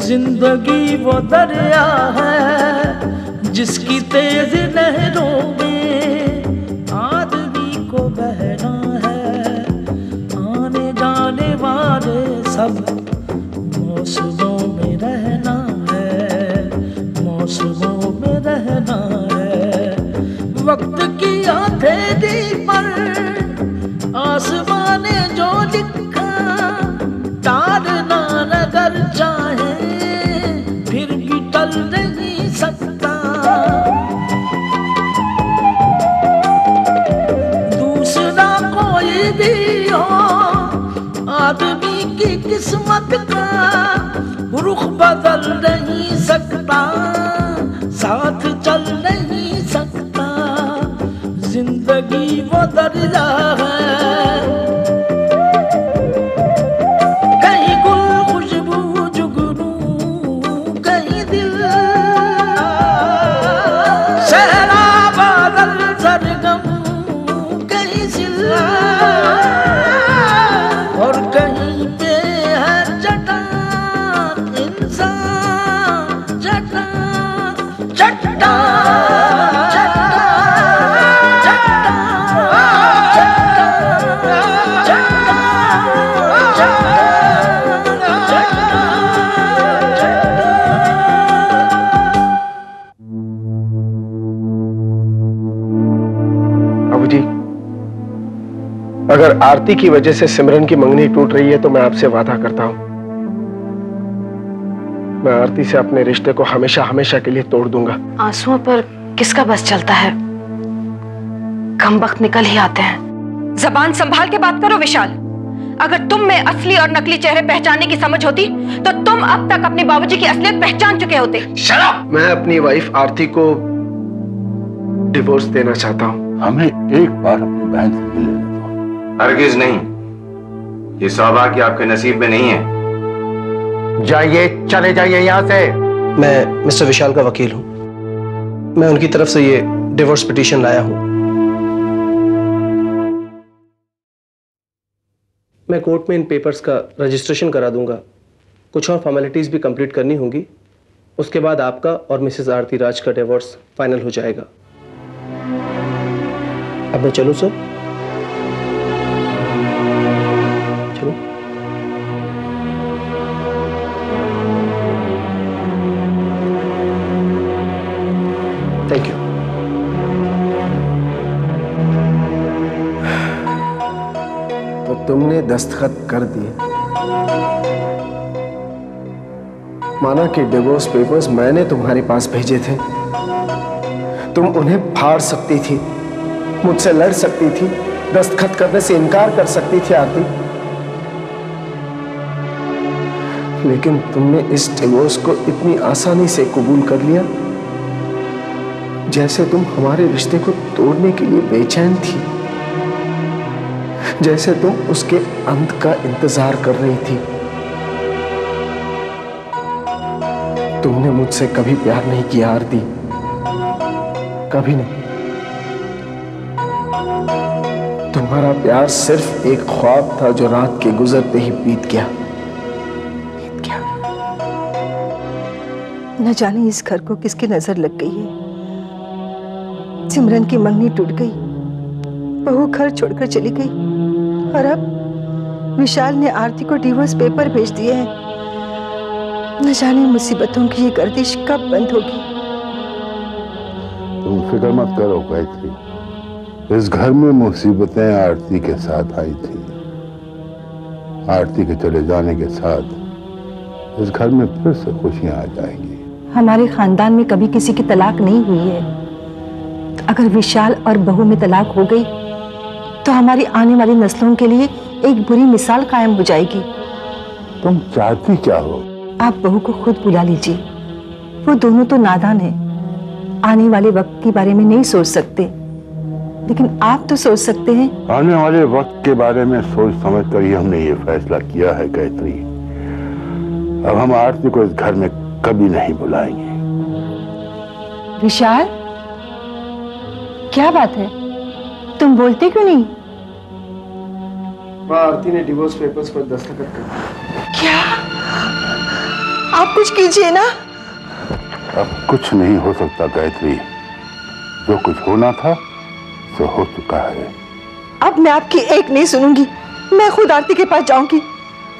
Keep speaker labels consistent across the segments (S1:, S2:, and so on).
S1: जिंदगी वो दरिया है जिसकी तेज लहरों में आदमी को बहना है। आने जाने वाले सब मौसमों में रहना है, मौसमों में रहना है। वक्त की हथेली पर आसमान ने जो लिखा टालना नगर चाहे फिर भी टल नहीं सकता। दूसरा कोई भी हो आदमी की किस्मत का रुख बदल नहीं सकता, साथ चल नहीं सकता। जिंदगी वो दरिया है, और कहीं पे है चट्टान इंसान, चट्टान चट्टान
S2: बाबू जी, अगर आरती की वजह से सिमरन की मंगनी टूट रही है तो मैं आपसे वादा करता हूं, मैं आरती से अपने रिश्ते को हमेशा हमेशा के लिए तोड़ दूंगा।
S3: आंसुओं पर किसका बस चलता है, कम वक्त निकल ही आते हैं।
S4: जबान संभाल के बात करो विशाल। अगर तुम में असली और नकली चेहरे पहचानने की समझ होती तो तुम अब तक अपने बाबूजी की असलियत पहचान चुके होते।
S2: शराब! मैं अपनी वाइफ आरती को डिवोर्स देना चाहता हूं।
S5: हमें एक बार अपनी बहन से मिलने दो।
S6: हरगिज नहीं, ये सौभाग्य आपके नसीब में नहीं है।
S2: जाइए, चले जाइए यहां से।
S7: मैं मिस्टर विशाल का वकील हूं, मैं उनकी तरफ से ये डिवोर्स पिटीशन लाया हूं। मैं कोर्ट में इन पेपर्स का रजिस्ट्रेशन करा दूंगा, कुछ और फॉर्मेलिटीज भी कंप्लीट करनी होंगी, उसके बाद आपका और मिसेस आरती राज का डिवोर्स फाइनल हो जाएगा। अब मैं चलूं सर? चलो। Thank you.
S2: तो तुमने दस्तखत कर दिए, माना कि डिवोर्स पेपर्स मैंने तुम्हारे पास भेजे थे, तुम उन्हें फाड़ सकती थी, मुझसे लड़ सकती थी, दस्तखत करने से इनकार कर सकती थी आरती, लेकिन तुमने इस डिवोर्स को इतनी आसानी से कबूल कर लिया जैसे तुम हमारे रिश्ते को तोड़ने के लिए बेचैन थी, जैसे तुम उसके अंत का इंतजार कर रही थी। तुमने मुझसे कभी प्यार नहीं किया आरती, कभी नहीं। तुम्हारा प्यार सिर्फ एक ख्वाब था जो रात के गुजरते ही बीत गया।
S8: न जाने इस घर को किसकी नजर लग गई है। सिमरन की मंगनी टूट गई, बहू घर छोड़कर चली गई, और अब विशाल ने आरती को डिवोर्स पेपर भेज दिए हैं। न जाने मुसीबतों की ये गर्दिश कब बंद होगी।
S5: तुम फिक्र मत करो गायत्री, इस घर में मुसीबतें आरती के साथ आई थी। आरती के चले जाने के साथ इस घर में फिर से खुशियां आ जाएंगी।
S8: हमारे खानदान में कभी किसी की तलाक नहीं हुई है, तो अगर विशाल और बहू में तलाक हो गई तो हमारी आने वाली नस्लों के लिए एक बुरी मिसाल कायम हो जाएगी।
S5: तुम चाहती क्या हो?
S8: आप बहू को खुद बुला लीजिए, वो दोनों तो नादान हैं, आने वाले वक्त के बारे में नहीं सोच सकते, लेकिन आप तो सोच सकते हैं।
S5: आने वाले वक्त के बारे में सोच समझ कर ही हमने ये फैसला किया है गायत्री। अब हम आरती को इस घर में कभी नहीं बुलाएंगे।
S8: विशाल, क्या बात है, तुम बोलते क्यों नहीं?
S2: माँ, आरती ने डिवोर्स पेपर्स पर दस्तखत कर दिए।
S8: क्या? आप कुछ कीजिए ना।
S5: अब कुछ नहीं हो सकता गायत्री, जो कुछ होना था सो हो चुका है। अब
S8: मैं आपकी एक नहीं सुनूंगी। मैं खुद आरती के पास जाऊंगी,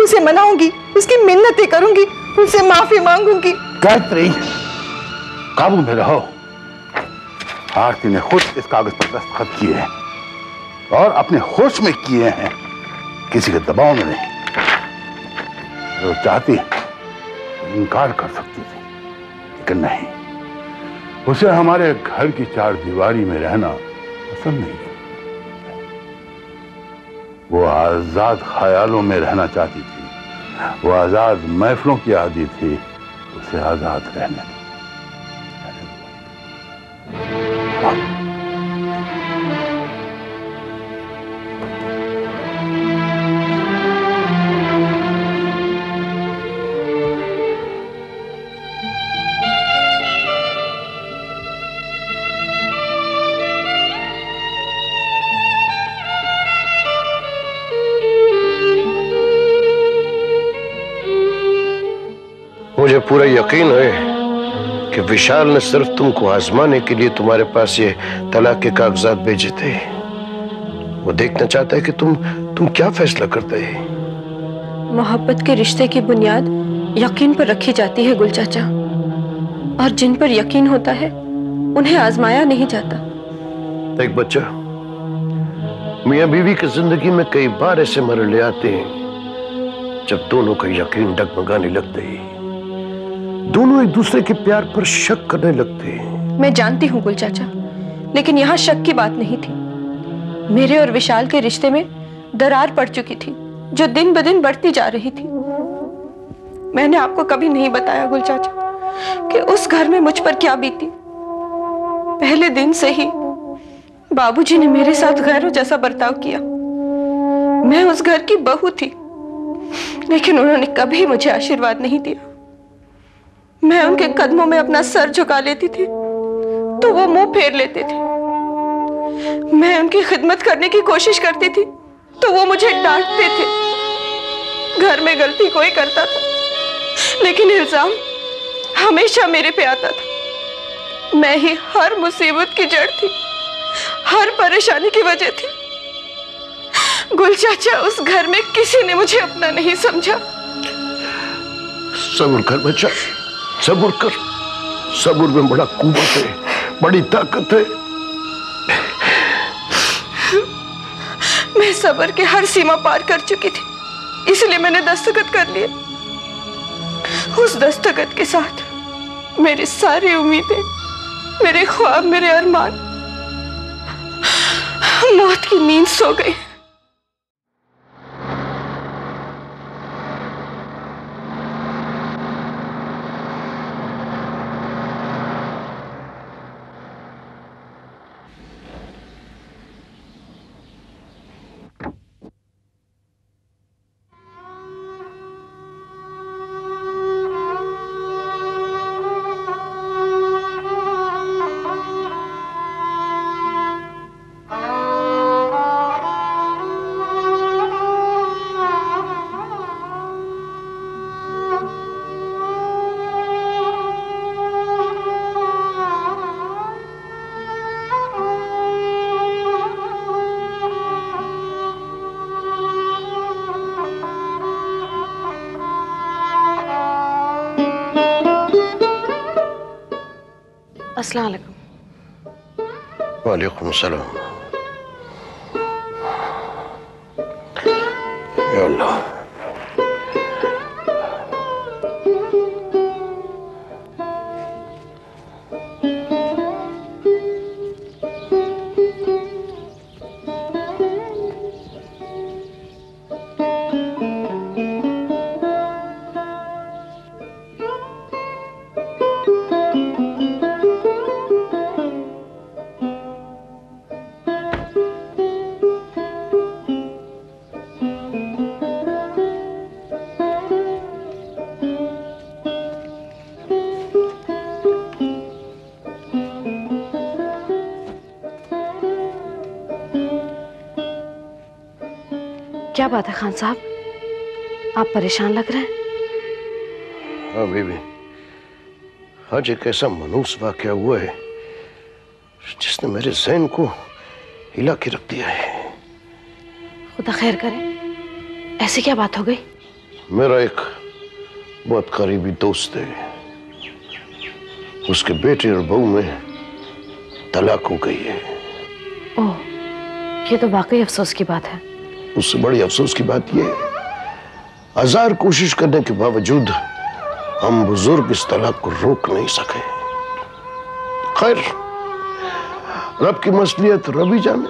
S8: उसे मनाऊंगी, उसकी मिन्नतें करूंगी, उससे माफी मांगूंगी।
S5: गायत्री, काबू में रहो। आरती ने खुद इस कागज पर दस्तखत किए हैं और अपने होश में किए हैं, किसी के दबाव में नहीं। वो चाहती इनकार कर सकती थी, लेकिन नहीं। उसे हमारे घर की चार दीवारी में रहना पसंद नहीं। वो आजाद ख्यालों में रहना चाहती थी, वो आजाद महफिलों की आदी थी। उसे आजाद रहने दो।
S9: मुझे पूरा यकीन है कि विशाल ने सिर्फ तुमको आजमाने के लिए तुम्हारे पास ये तलाक के कागजात भेजे थे। वो देखना चाहता है कि तुम क्या फैसला करते हैं।
S4: मोहब्बत के रिश्ते की बुनियाद यकीन पर रखी जाती है गुल चाचा, और जिन पर यकीन होता है उन्हें आजमाया नहीं जाता।
S9: एक बच्चा, मियां बीवी की जिंदगी में कई बार ऐसे मरहले आते हैं जब दोनों का यकीन डगमगाने लगते हैं, दोनों एक दूसरे के प्यार पर शक करने लगते हैं।
S4: मैं जानती हूँ गुल चाचा, लेकिन यहाँ शक की बात नहीं थी। मेरे और विशाल के रिश्ते में दरार पड़ चुकी थी, जो दिन ब दिन बढ़ती जा रही थी। मैंने आपको कभी नहीं बताया गुल चाचा कि उस घर में मुझ पर क्या बीती। पहले दिन से ही बाबूजी ने मेरे साथ गैरों जैसा बर्ताव किया। मैं उस घर की बहू थी, लेकिन उन्होंने कभी मुझे आशीर्वाद नहीं दिया। मैं उनके कदमों में अपना सर झुका लेती थी तो वो मुंह फेर लेते थे। मैं उनकी खिदमत करने की कोशिश करती थी तो वो मुझे डांटते थे। घर में गलती कोई करता था, लेकिन इल्जाम हमेशा मेरे पे आता था। मैं ही हर मुसीबत की जड़ थी, हर परेशानी की वजह थी। गुल चाचा, उस घर में किसी ने मुझे अपना नहीं समझा।
S9: सब्र कर बच्चा, सब्र कर। सब्र में बड़ा कुव्वत है, बड़ी ताकत है।
S4: मैं सब्र के हर सीमा पार कर चुकी थी, इसलिए मैंने दस्तखत कर लिए। उस दस्तखत के साथ मेरी सारी उम्मीदें, मेरे ख्वाब, मेरे अरमान मौत की नींद सो गई।
S3: अस्सलाम वालेकुम।
S9: वालेकुम सलाम। या अल्लाह,
S3: क्या बात है खान साहब, आप परेशान लग रहे हैं।
S9: हाँ बीबी, आज एक ऐसा मनहूस वाकया हुआ है जिसने मेरे ज़हन को हिला के रख दिया है।
S3: खुदा खैर करे, ऐसी क्या बात हो गई?
S9: मेरा एक बहुत करीबी दोस्त है, उसके बेटे और बहू में तलाक हो गई है।
S3: ओह, ये तो वाकई अफसोस की बात है।
S9: उससे बड़ी अफसोस की बात यह है, हजार कोशिश करने के बावजूद हम बुजुर्ग इस तलाक को रोक नहीं सके। खैर, रब की मसलियत रब ही जाने।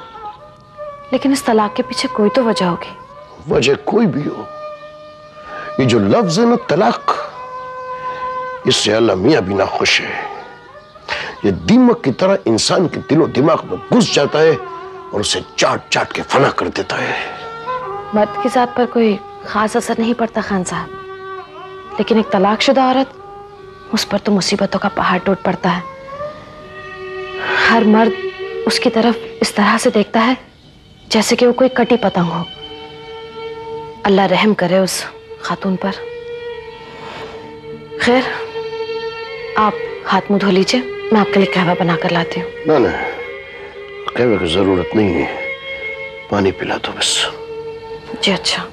S3: लेकिन इस तलाक के पीछे कोई तो वजह होगी।
S9: वजह कोई भी हो, ये जो लफ्ज है ना तलाक, इससे अल्लाह मियां भी ना खुश है। ये दीमक की तरह इंसान के दिलो दिमाग में घुस जाता है और उसे चाट चाट के फना कर देता है।
S3: मर्द की जात पर कोई खास असर नहीं पड़ता खान साहब, लेकिन एक तलाकशुदा औरत, उस पर तो मुसीबतों का पहाड़ टूट पड़ता है। हर मर्द उसकी तरफ इस तरह से देखता है जैसे कि वो कोई कटी पतंग हो। अल्लाह रहम करे उस खातून पर। खैर, आप हाथ मुंह धो लीजिए, मैं आपके लिए कहवा बना कर लाती हूँ।
S9: ना ना, कहवे की जरूरत नहीं है, पानी पिला दो बस।
S3: जी अच्छा।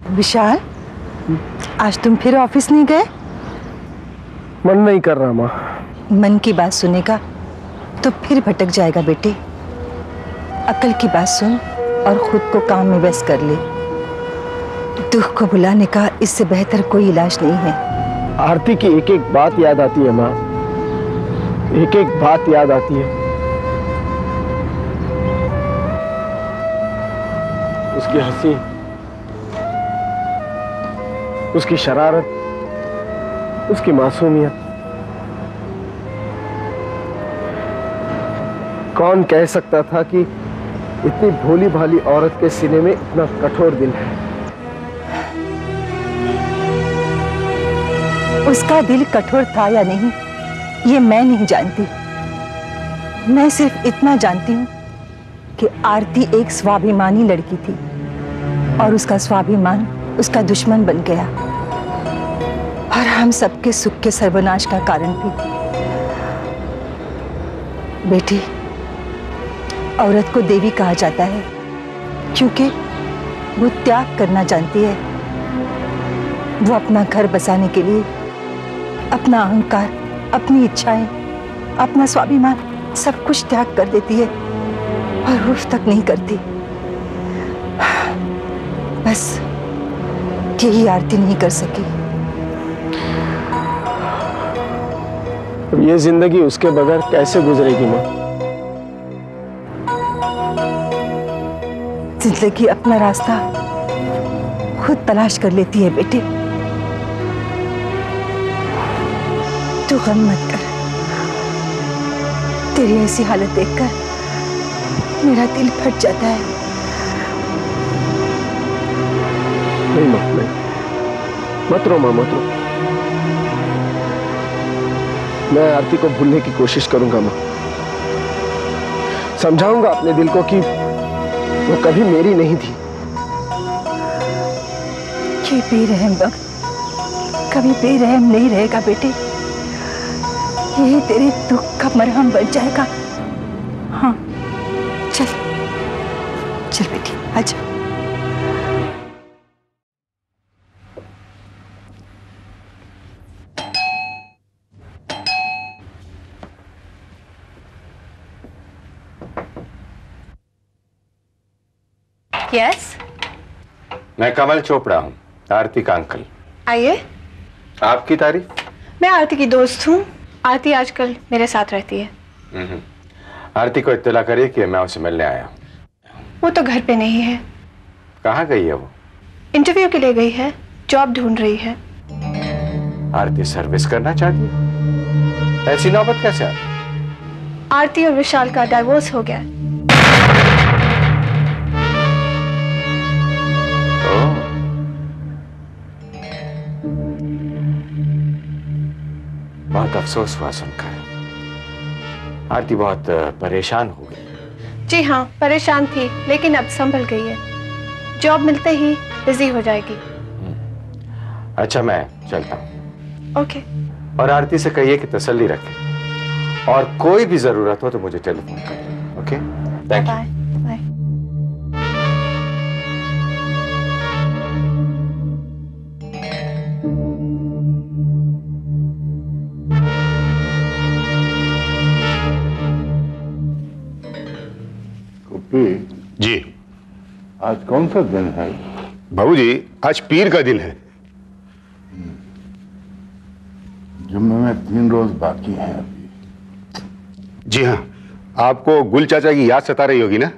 S8: विशाल, आज तुम फिर ऑफिस नहीं गए?
S2: मन नहीं कर रहा माँ।
S8: मन की बात सुनेगा तो फिर भटक जाएगा बेटे। अकल की बात सुन और खुद को काम में व्यस्त कर ले। दुख को भुलाने का इससे बेहतर कोई इलाज नहीं है।
S2: आरती की एक एक बात याद आती है माँ, एक एक बात याद आती है। उसकी हंसी, उसकी शरारत, उसकी मासूमियत। कौन कह सकता था कि इतनी भोली भाली औरत के सीने में इतना कठोर दिल है।
S8: उसका दिल कठोर था या नहीं, ये मैं नहीं जानती। मैं सिर्फ इतना जानती हूँ कि आरती एक स्वाभिमानी लड़की थी और उसका स्वाभिमान उसका दुश्मन बन गया और हम सबके सुख के सर्वनाश का कारण भी। बेटी, औरत को देवी कहा जाता है क्योंकि वो त्याग करना जानती है। वो अपना घर बसाने के लिए अपना अहंकार, अपनी इच्छाएं, अपना स्वाभिमान सब कुछ त्याग कर देती है और उफ तक नहीं करती। बस यही आरती नहीं कर सकी।
S2: अब ये जिंदगी उसके बगैर कैसे गुजरेगी माँ?
S8: जिंदगी अपना रास्ता खुद तलाश कर लेती है बेटे। तू गम मत कर। तेरी ऐसी हालत देखकर मेरा दिल फट जाता है।
S2: नहीं माँ, नहीं, मत रो माँ, मत रो। मैं आरती को भूलने की कोशिश करूंगा माँ। समझाऊंगा अपने दिल को कि वो कभी मेरी नहीं थी।
S8: ये बेरहम वक्त कभी बेरहम नहीं रहेगा बेटे। यही तेरे दुख का मरहम बन जाएगा। हाँ, चल चल बेटी, आजा।
S4: यस,
S6: मैं कमल चोपड़ा हूँ, आरती का अंकल।
S4: आइए।
S6: आपकी तारीफ?
S4: मैं आरती की दोस्त हूँ। आरती आजकल मेरे साथ रहती है।
S6: आरती को इत्तला करिए कि मैं उसे मिलने आया हूँ।
S4: वो तो घर पे नहीं है।
S6: कहाँ गई है वो?
S4: इंटरव्यू के लिए गई है, जॉब ढूंढ रही है।
S6: आरती सर्विस करना चाहती है? ऐसी नौबत कैसे आती?
S4: आरती और विशाल का डाइवोर्स हो गया।
S6: बहुत अफसोस हुआ सुनकर। आरती बहुत परेशान हो गई।
S4: जी हाँ, परेशान थी, लेकिन अब संभल गई है। जॉब मिलते ही बिजी हो जाएगी।
S6: अच्छा, मैं चलता हूँ।
S4: ओके।
S6: और आरती से कहिए कि तसल्ली रखे और कोई भी जरूरत हो तो मुझे टेलीफोन करिए। Okay, thank you.
S4: Bye bye.
S5: जी,
S10: आज कौन सा दिन है?
S5: बाबूजी, आज पीर का दिन है।
S10: जुम्मे में 3 रोज बाकी हैं अभी।
S5: जी हाँ, आपको गुल चाचा की याद सता रही होगी ना?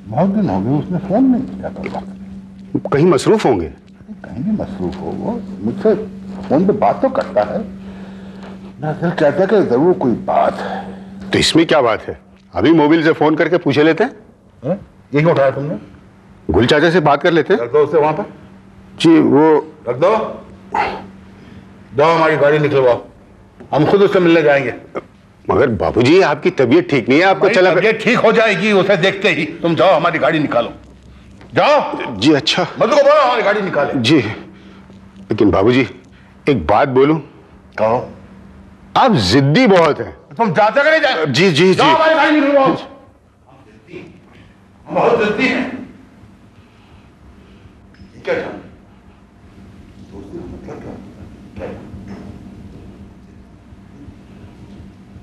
S10: बहुत दिन हो गए, उसने फोन नहीं किया था।
S5: कहीं मसरूफ होंगे।
S10: कहीं भी मसरूफ हो, वो मुझसे फोन पे बात तो करता है। मैं फिर कहता कि जरूर कोई बात है।
S5: तो इसमें क्या बात है? अभी मोबाइल से फोन करके पूछे लेते हैं।
S10: ये क्यों उठाया तुमने?
S5: गुल चाचा से बात कर लेते हैं।
S10: रख दो उसे वहां पर।
S5: जी, वो
S10: रख दो। जाओ, हमारी गाड़ी निकलवाओ, हम खुद उससे मिलने जाएंगे।
S5: मगर बाबूजी, आपकी तबीयत ठीक नहीं है, आपको चला।
S10: तबीयत ठीक हो जाएगी उसे देखते ही। तुम जाओ, हमारी गाड़ी निकालो, जाओ।
S5: जी अच्छा।
S10: मधु को बोलो हमारी गाड़ी निकाले।
S5: जी, लेकिन बाबूजी एक बात बोलूं?
S10: कहो।
S5: आप जिद्दी बहुत हैं।
S10: तुम जाते कि नहीं जाते?
S5: जी जी जी।
S10: हमारी गाड़ी निकलवाओ। बहुत जिद्दी हैं। क्या जानते?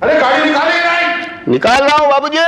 S10: अरे गाड़ी निकाले नहीं?
S5: निकाल रहा हूं बाबूजी।